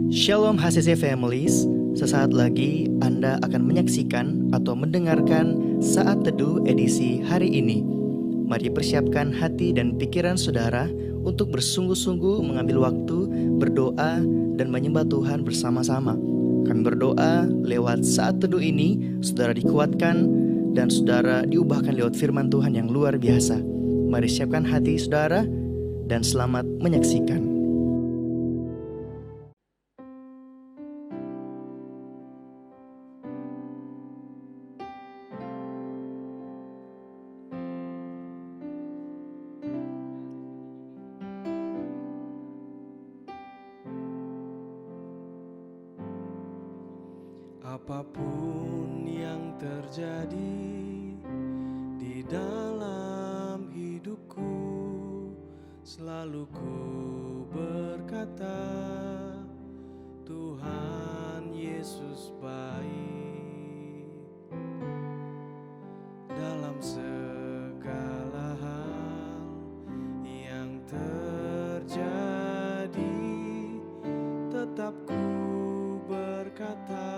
Shalom HCC Families, sesaat lagi Anda akan menyaksikan atau mendengarkan Saat Teduh edisi hari ini. Mari persiapkan hati dan pikiran saudara untuk bersungguh-sungguh mengambil waktu, berdoa, dan menyembah Tuhan bersama-sama. Kami berdoa lewat Saat Teduh ini, saudara dikuatkan dan saudara diubahkan lewat firman Tuhan yang luar biasa. Mari siapkan hati saudara dan selamat menyaksikan. Apapun yang terjadi di dalam hidupku, selalu ku berkata, Tuhan Yesus baik. Dalam segala hal yang terjadi, tetap ku berkata,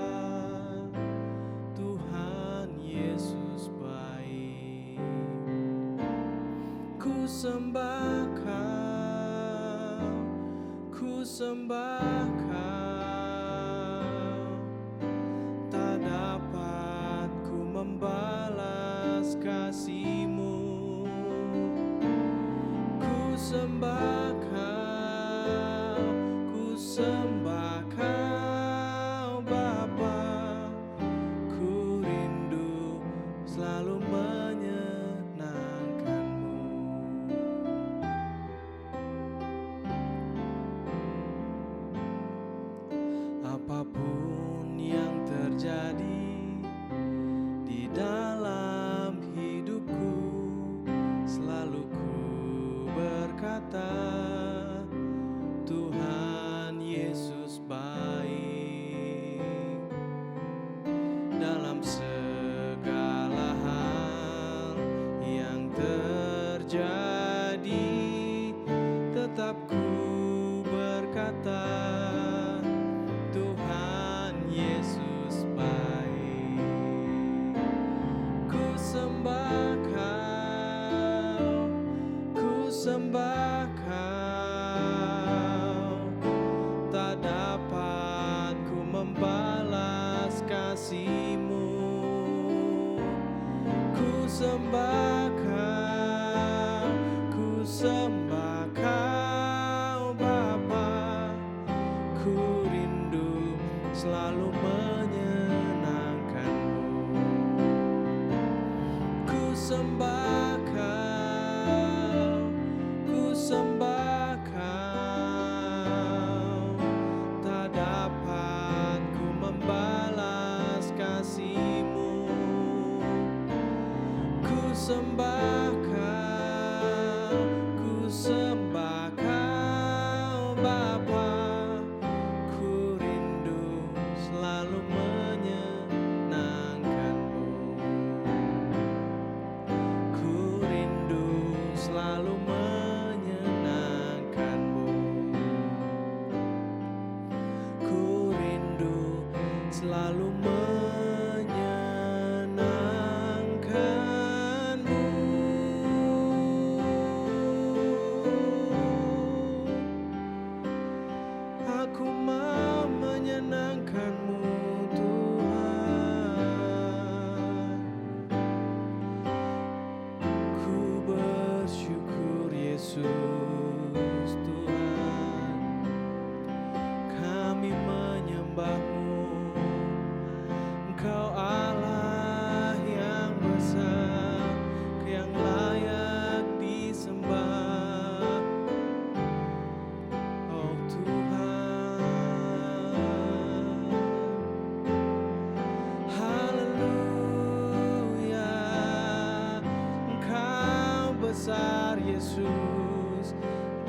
Tuhan Yesus baik. Ku sembah Kau, ku sembah Kau, tak dapat ku membalas kasih-Mu. Ku sembah Kau, ku sembah Kau Bapa, ku rindu selalu menyenangkan-Mu. Apapun yang terjadi di dalam hidupku, selalu ku berkata, Tuhan Yesus baik. Dalam segala hal yang terjadi, tetap ku berkata, Tuhan Yesus baik. Ku sembah Kau, ku sembah Kau, tak dapat ku membalas kasih-Mu. Ku sembah Kau, ku sembah Kau Bapa, ku rindu selalu menyenangkan-Mu. Ku sembah Kau, ku sembah Kau, tak dapat ku membalas kasih-Mu. Ku sembah Kau, ku sembah Kau Bapa, ku rindu selalu menyenangkan-Mu. Ku rindu selalu menyenangkan-Mu. Ku rindu selalu menyenangkan-Mu. Aku mau menyenangkan-Mu, Tuhan. Ku bersyukur Yesus Tuhan, kami menyembah-Mu. Engkau Allah yang besar, yang layak disembah. Oh Tuhan, haleluya. Engkau besar Yesus,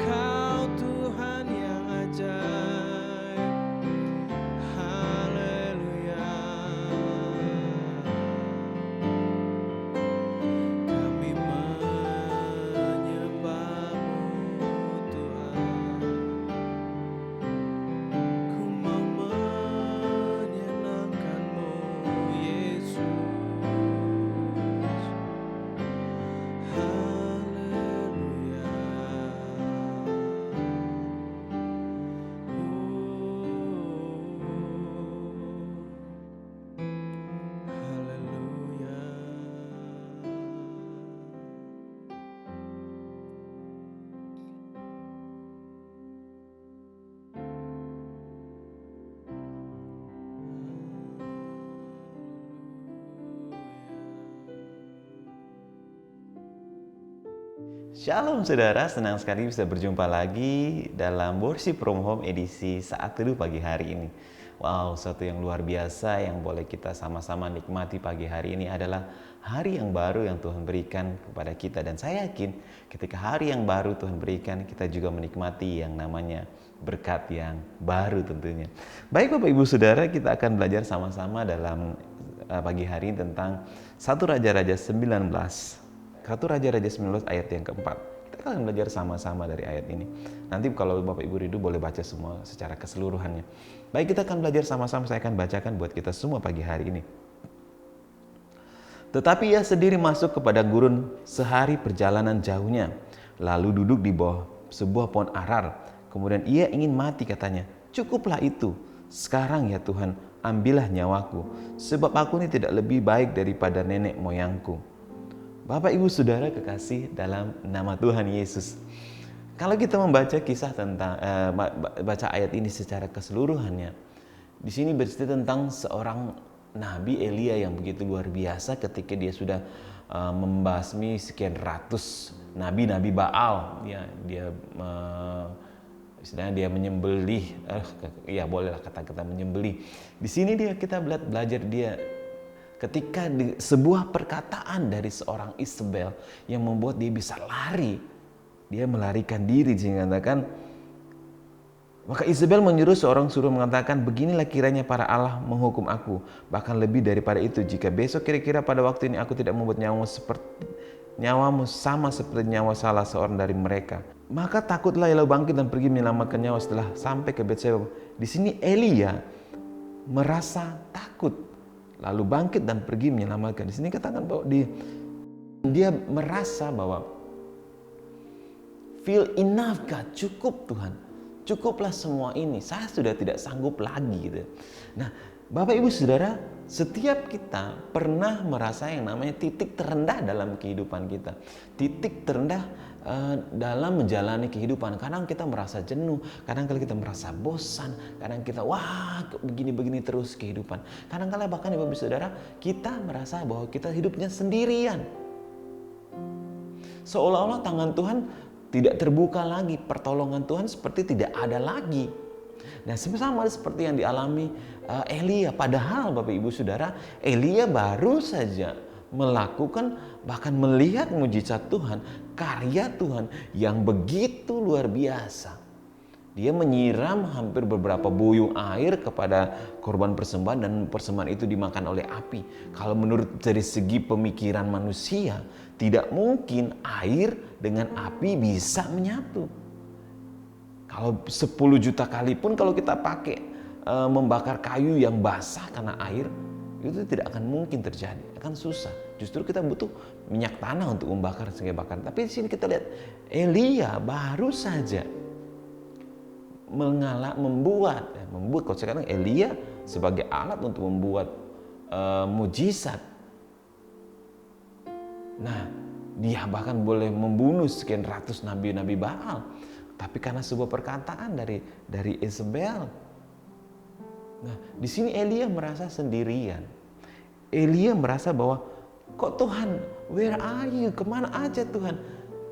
Kau Tuhan yang ajaib. Haleluya. Kami menyembah-Mu Tuhan. Ku mau Shalom saudara, senang sekali bisa berjumpa lagi dalam Worship From Home edisi Saat Teduh pagi hari ini. Wow, satu yang luar biasa yang boleh kita sama-sama nikmati pagi hari ini adalah hari yang baru yang Tuhan berikan kepada kita. Dan saya yakin ketika hari yang baru Tuhan berikan, kita juga menikmati yang namanya berkat yang baru tentunya. Baik Bapak Ibu Saudara, kita akan belajar sama-sama dalam pagi hari ini tentang 1 Raja-Raja 19. 1 Raja-Raja 19 ayat yang keempat. Kita akan belajar sama-sama dari ayat ini. Nanti kalau Bapak Ibu rindu boleh baca semua secara keseluruhannya. Baik, kita akan belajar sama-sama. Saya akan bacakan buat kita semua pagi hari ini. Tetapi ia sendiri masuk kepada gurun sehari perjalanan jauhnya, lalu duduk di bawah sebuah pohon arar. Kemudian ia ingin mati, katanya, "Cukuplah itu. Sekarang ya Tuhan, ambillah nyawaku, sebab aku ini tidak lebih baik daripada nenek moyangku." Bapak Ibu Saudara kekasih dalam nama Tuhan Yesus. Kalau kita membaca kisah tentang baca ayat ini secara keseluruhannya, di sini bercerita tentang seorang Nabi Elia yang begitu luar biasa ketika dia sudah membasmi sekian ratus nabi-nabi Baal. Ya, istilahnya dia menyembelih, ya bolehlah kata-kata menyembelih. Di sini kita belajar dia ketika sebuah perkataan dari seorang Isabel yang membuat dia bisa lari, dia melarikan diri, sehingga katakan, maka Isabel menyuruh seorang suruh mengatakan, "Beginilah kiranya para Allah menghukum aku, bahkan lebih daripada itu, jika besok kira-kira pada waktu ini aku tidak membuat nyawamu sama seperti nyawa salah seorang dari mereka." Maka takutlah ia lalu bangkit dan pergi menyelamatkan nyawa setelah sampai ke Betseba. Di sini Elia merasa takut, lalu bangkit dan pergi menyelamatkan. Di sini katakan bahwa dia merasa bahwa feel enough God, cukup Tuhan, cukuplah semua ini, saya sudah tidak sanggup lagi gitu. Nah, Bapak Ibu Saudara, setiap kita pernah merasa yang namanya titik terendah dalam kehidupan kita, titik terendah dalam menjalani kehidupan. Kadang kita merasa jenuh, kadang kala kita merasa bosan, kadang kita begini-begini terus kehidupan. Kadang kala bahkan Bapak Ibu Saudara, kita merasa bahwa kita hidupnya sendirian. Seolah-olah tangan Tuhan tidak terbuka lagi, pertolongan Tuhan seperti tidak ada lagi. Nah, sama seperti yang dialami Elia. Padahal Bapak Ibu Saudara, Elia baru saja melakukan, bahkan melihat mujizat Tuhan, karya Tuhan yang begitu luar biasa. Dia menyiram hampir beberapa buyung air kepada korban persembahan, dan persembahan itu dimakan oleh api. Kalau menurut dari segi pemikiran manusia, tidak mungkin air dengan api bisa menyatu. Kalau 10 juta kali pun kalau kita pakai membakar kayu yang basah karena air, itu tidak akan mungkin terjadi, akan susah. Justru kita butuh minyak tanah untuk membakar sebagai bakar. Tapi di sini kita lihat Elia baru saja membuat, kalau sekarang Elia sebagai alat untuk membuat mujizat. Nah, dia bahkan boleh membunuh sekian ratus nabi-nabi Baal, tapi karena sebuah perkataan dari Isabel. Nah, di sini Elia merasa sendirian. Elia merasa bahwa, kok Tuhan, where are you? Kemana aja Tuhan?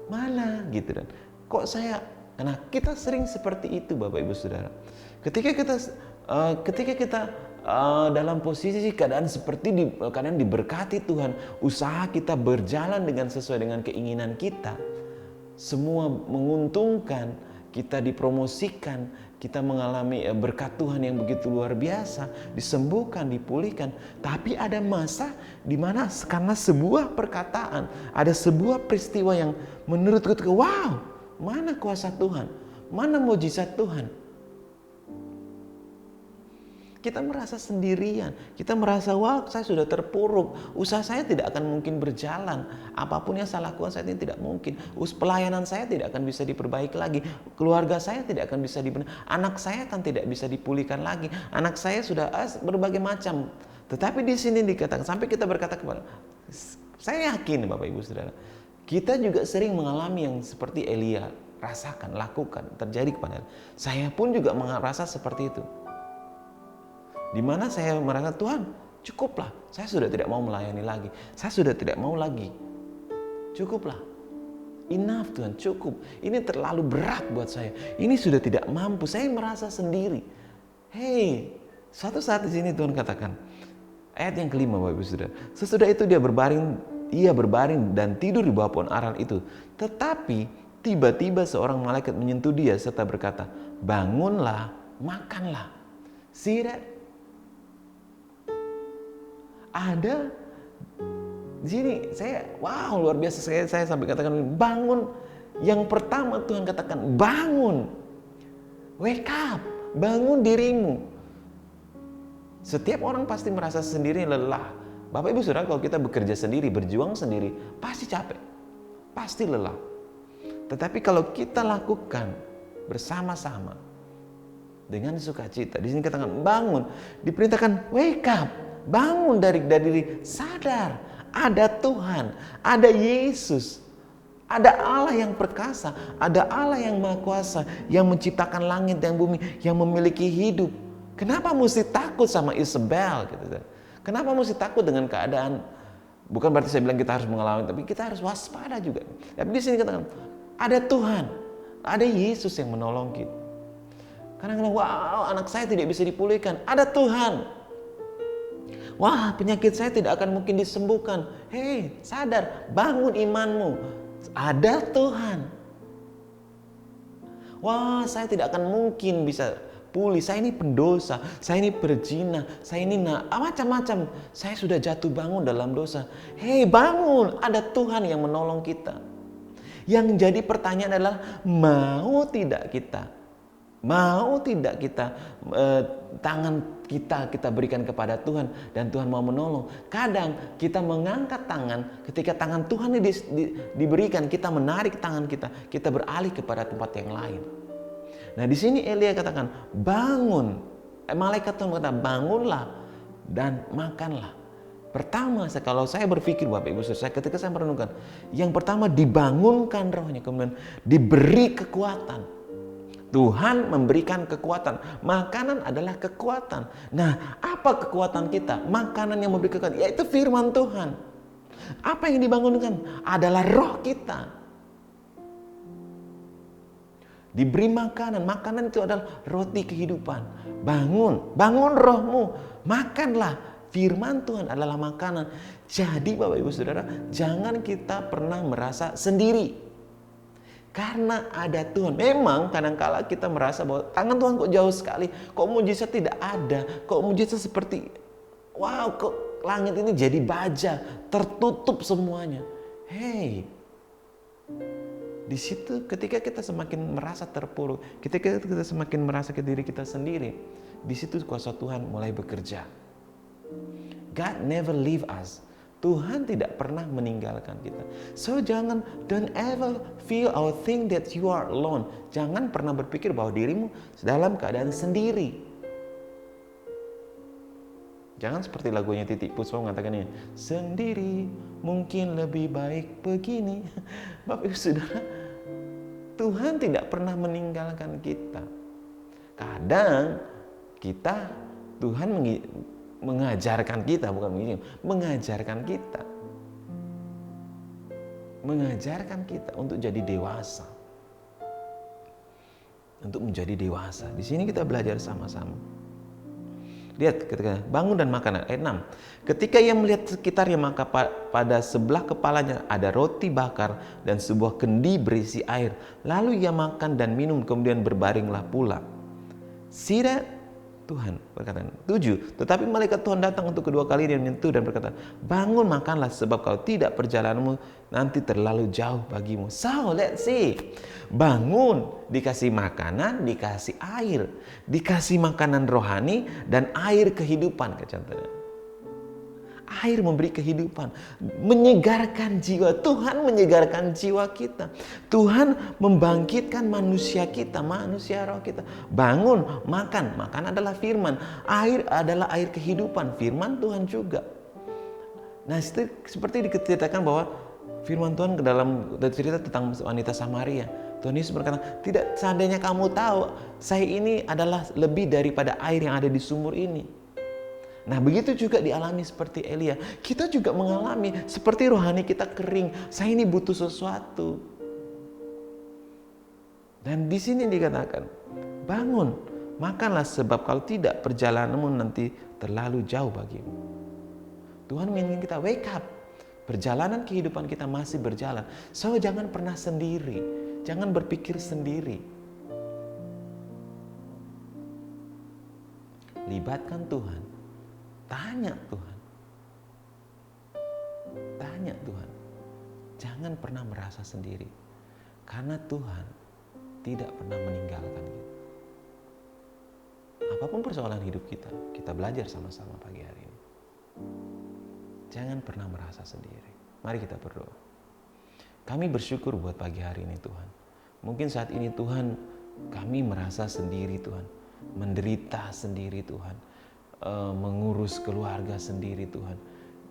Mana? Gitu dan kok saya? Karena kita sering seperti itu Bapak Ibu Saudara. Ketika kita dalam posisi keadaan seperti keadaan diberkati Tuhan, usaha kita berjalan sesuai dengan keinginan kita, semua menguntungkan, kita dipromosikan, kita mengalami berkat Tuhan yang begitu luar biasa, disembuhkan, dipulihkan. Tapi ada masa di mana karena sebuah perkataan, ada sebuah peristiwa yang menurut kita, wow, mana kuasa Tuhan, mana mujizat Tuhan. Kita merasa sendirian, kita merasa, wah saya sudah terpuruk, usaha saya tidak akan mungkin berjalan, apapun yang saya lakukan saat ini tidak mungkin, pelayanan saya tidak akan bisa diperbaiki lagi, keluarga saya tidak akan bisa dibenahi, anak saya akan tidak bisa dipulihkan lagi, anak saya sudah berbagai macam. Tetapi di sini dikatakan, sampai kita berkata kepada, saya yakin Bapak Ibu Saudara, kita juga sering mengalami yang seperti Elia rasakan, lakukan, terjadi kepada saya pun juga merasa seperti itu. Di mana saya merasa, Tuhan cukuplah, saya sudah tidak mau melayani lagi, saya sudah tidak mau lagi, cukuplah. Enough Tuhan, cukup. Ini terlalu berat buat saya. Ini sudah tidak mampu. Saya merasa sendiri. Hei, suatu saat di sini Tuhan katakan, ayat yang kelima Bapak Ibu Saudara. Sesudah itu ia berbaring dan tidur di bawah pohon aran itu. Tetapi tiba-tiba seorang malaikat menyentuh dia serta berkata, bangunlah, makanlah. See that? Ada di sini luar biasa, saya sampai katakan bangun. Yang pertama Tuhan katakan bangun, wake up, bangun dirimu. Setiap orang pasti merasa sendiri, lelah. Bapak Ibu Saudara, kalau kita bekerja sendiri, berjuang sendiri, pasti capek, pasti lelah. Tetapi kalau kita lakukan bersama-sama dengan sukacita, di sini katakan bangun, diperintahkan wake up, bangun dari diri, sadar. Ada Tuhan, ada Yesus, ada Allah yang perkasa, ada Allah yang maha kuasa, yang menciptakan langit dan bumi, yang memiliki hidup. Kenapa mesti takut sama Isabel? Gitu. Kenapa mesti takut dengan keadaan? Bukan berarti saya bilang kita harus mengalami, tapi kita harus waspada juga. Tapi di sini katakan, ada Tuhan, ada Yesus yang menolong kita. Kadang-kadang, wow, anak saya tidak bisa dipulihkan, ada Tuhan. Wah, penyakit saya tidak akan mungkin disembuhkan. Hei, sadar, bangun imanmu. Ada Tuhan. Wah, saya tidak akan mungkin bisa pulih. Saya ini pendosa, saya ini berzina, saya ini macam-macam. Saya sudah jatuh bangun dalam dosa. Hei, bangun, ada Tuhan yang menolong kita. Yang jadi pertanyaan adalah, mau tidak kita tangan kita berikan kepada Tuhan dan Tuhan mau menolong. Kadang kita mengangkat tangan, ketika tangan Tuhan diberikan, kita menarik tangan kita beralih kepada tempat yang lain. Nah, di sini Elia katakan, bangun. Malaikat Tuhan berkata, bangunlah dan makanlah. Pertama, kalau saya berpikir Bapak Ibu Saudara, ketika saya merenungkan, yang pertama dibangunkan rohnya, kemudian diberi kekuatan. Tuhan memberikan kekuatan. Makanan adalah kekuatan. Nah, apa kekuatan kita? Makanan yang memberi kekuatan, yaitu firman Tuhan. Apa yang dibangunkan? Adalah roh kita. Diberi makanan. Makanan itu adalah roti kehidupan. Bangun rohmu. Makanlah. Firman Tuhan adalah makanan. Jadi Bapak Ibu Saudara, jangan kita pernah merasa sendiri. Karena ada Tuhan. Memang kadang-kala kita merasa bahwa tangan Tuhan kok jauh sekali, kok mujizat tidak ada, kok mujizat seperti wow, kok langit ini jadi baja, tertutup semuanya. Hei, di situ ketika kita semakin merasa terpuruk, ketika kita semakin merasa ke diri kita sendiri, di situ kuasa Tuhan mulai bekerja. God never leave us. Tuhan tidak pernah meninggalkan kita. So don't ever feel or think that you are alone. Jangan pernah berpikir bahwa dirimu dalam keadaan sendiri. Jangan seperti lagunya Titik Puspa mengatakan ini, sendiri mungkin lebih baik begini. Bapak Ibu Saudara, Tuhan tidak pernah meninggalkan kita. Kadang Tuhan mengajarkan kita, bukan begini, mengajarkan kita untuk jadi dewasa, untuk menjadi dewasa. Di sini kita belajar sama-sama. Lihat ketika bangun dan makan, ayat 6. Ketika ia melihat sekitarnya, maka pada sebelah kepalanya ada roti bakar dan sebuah kendi berisi air. Lalu ia makan dan minum, kemudian berbaringlah pula. See that? Tuhan berkata, 7. Tetapi malaikat Tuhan datang untuk kedua kali dan menyentuh dan berkata, bangun makanlah, sebab kalau tidak perjalananmu nanti terlalu jauh bagimu. So let's see, bangun, dikasih makanan, dikasih air, dikasih makanan rohani dan air kehidupan. Air memberi kehidupan, menyegarkan jiwa. Tuhan menyegarkan jiwa kita. Tuhan membangkitkan manusia kita, manusia roh kita. Bangun, makan. Makan adalah firman. Air adalah air kehidupan. Firman Tuhan juga. Nah, seperti diceritakan bahwa firman Tuhan ke dalam cerita tentang wanita Samaria. Tuhan Yesus berkata, tidak, seandainya kamu tahu, saya ini adalah lebih daripada air yang ada di sumur ini. Nah, begitu juga dialami seperti Elia. Kita juga mengalami seperti rohani kita kering. Saya ini butuh sesuatu. Dan di sini dikatakan, bangun, makanlah sebab kalau tidak perjalananmu nanti terlalu jauh bagimu. Tuhan ingin kita wake up. Perjalanan kehidupan kita masih berjalan. So jangan pernah sendiri. Jangan berpikir sendiri. Libatkan Tuhan. Tanya Tuhan. Tanya Tuhan. Jangan pernah merasa sendiri. Karena Tuhan tidak pernah meninggalkan kita. Apapun persoalan hidup kita, kita belajar sama-sama pagi hari ini. Jangan pernah merasa sendiri. Mari kita berdoa. Kami bersyukur buat pagi hari ini Tuhan. Mungkin saat ini Tuhan, kami merasa sendiri Tuhan. Menderita sendiri Tuhan. Mengurus keluarga sendiri Tuhan.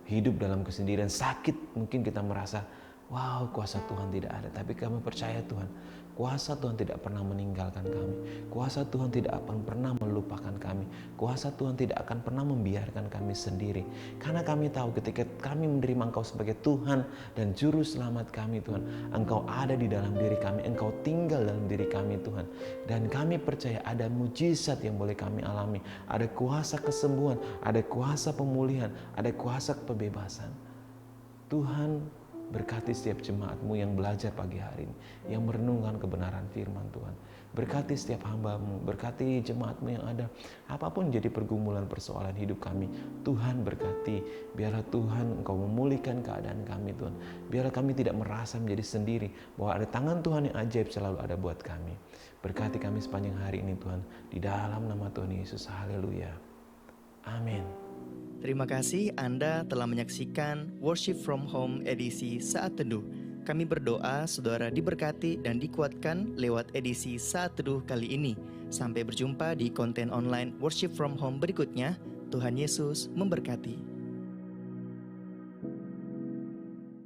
Hidup dalam kesendirian, sakit mungkin kita merasa, wow, kuasa Tuhan tidak ada. Tapi kami percaya Tuhan, kuasa Tuhan tidak pernah meninggalkan kami. Kuasa Tuhan tidak akan pernah melupakan kami. Kuasa Tuhan tidak akan pernah membiarkan kami sendiri. Karena kami tahu ketika kami menerima Engkau sebagai Tuhan dan Juru Selamat kami Tuhan, Engkau ada di dalam diri kami, Engkau tinggal dalam diri kami Tuhan. Dan kami percaya ada mujizat yang boleh kami alami. Ada kuasa kesembuhan, ada kuasa pemulihan, ada kuasa kebebasan. Tuhan, berkati setiap jemaat-Mu yang belajar pagi hari ini, yang merenungkan kebenaran firman Tuhan. Berkati setiap hamba-Mu, berkati jemaat-Mu yang ada. Apapun jadi pergumulan persoalan hidup kami, Tuhan berkati. Biarlah Tuhan Engkau memulihkan keadaan kami Tuhan. Biarlah kami tidak merasa menjadi sendiri, bahwa ada tangan Tuhan yang ajaib selalu ada buat kami. Berkati kami sepanjang hari ini Tuhan, di dalam nama Tuhan Yesus. Haleluya. Amin. Terima kasih Anda telah menyaksikan Worship from Home edisi Saat Teduh. Kami berdoa saudara diberkati dan dikuatkan lewat edisi Saat Teduh kali ini. Sampai berjumpa di konten online Worship from Home berikutnya. Tuhan Yesus memberkati.